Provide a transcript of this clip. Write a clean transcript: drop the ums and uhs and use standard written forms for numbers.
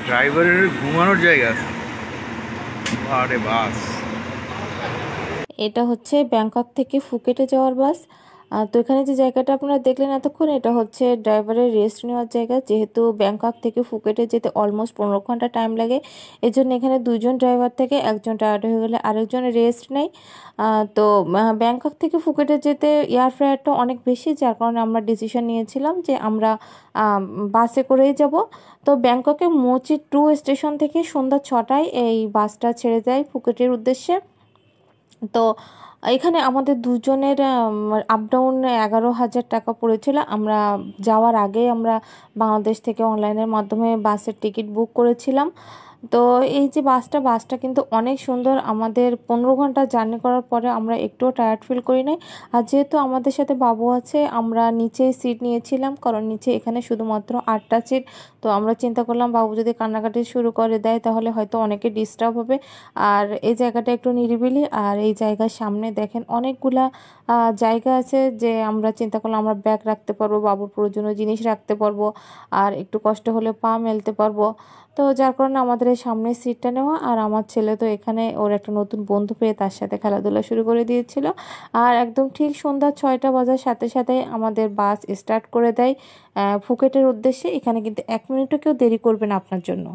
ড্রাইভারের ঘুমানোর জায়গা আছে। আরে বাস, এটা হচ্ছে ব্যাংকক থেকে ফুকেটে যাওয়ার বাস। তো এখানে যে জায়গাটা আপনারা দেখলেন এতক্ষণ, এটা হচ্ছে ড্রাইভারের রেস্ট নেওয়ার জায়গা। যেহেতু ব্যাংকক থেকে ফুকেটে যেতে অলমোস্ট 15 ঘন্টা টাইম লাগে, এজন্য এখানে দুজন ড্রাইভার থেকে একজন টায়ার্ড হয়ে গেলে আরেকজন রেস্ট নেয়। তো ব্যাংকক থেকে ফুকেটে যেতে এয়ার ফেয়ারটা অনেক বেশি, যার কারণে আমরা ডিসিশন নিয়েছিলাম যে আমরা বাসে করেই যাব। তো ব্যাংককে মোচি 2 স্টেশন থেকে সন্ধ্যা 6টায় এই বাসটা ছেড়ে যায় ফুকেটের উদ্দেশ্যে। তো এখানে আমাদের দুজনের আপ ডাউন 11,000 টাকা পড়েছিল। আমরা যাওয়ার আগে আমরা বাংলাদেশ থেকে অনলাইনের মাধ্যমে বাসের টিকিট বুক করেছিলাম। তো এই যে বাসটা কিন্তু অনেক সুন্দর। আমাদের 15 ঘন্টা জার্নি করার পরে আমরা একটুও টায়ার্ড ফিল করি নাই। আর যেহেতু আমাদের সাথে বাবু আছে, আমরা নিচেই সিট নিয়েছিলাম, কারণ নিচে এখানে শুধুমাত্র 8টা সিট। তো আমরা চিন্তা করলাম বাবু যদি কান্নাকাটি শুরু করে দেয় তাহলে হয়তো অনেকে ডিস্টার্ব হবে। আর এই জায়গাটা একটু নিরিবিলি, আর এই জায়গার সামনে দেখেন অনেকগুলা জায়গা আছে, যে আমরা চিন্তা করলাম আমরা ব্যাগ রাখতে পারবো, বাবুর প্রয়োজনীয় জিনিস রাখতে পারবো, আর একটু কষ্ট হলে পা মেলতে পারবো। তো যার কারণে আমাদের এই সামনের সিটটা নেওয়া। আর আমার ছেলে তো এখানে ওর একটা নতুন বন্ধু পেয়ে তার সাথে খেলাধুলা শুরু করে দিয়েছিল। আর একদম ঠিক সন্ধ্যা 6টা বাজার সাথে সাথে আমাদের বাস স্টার্ট করে দেয় ফুকেটের উদ্দেশ্যে। এখানে কিন্তু 1 মিনিটও কেউ দেরি করবে না আপনার জন্য।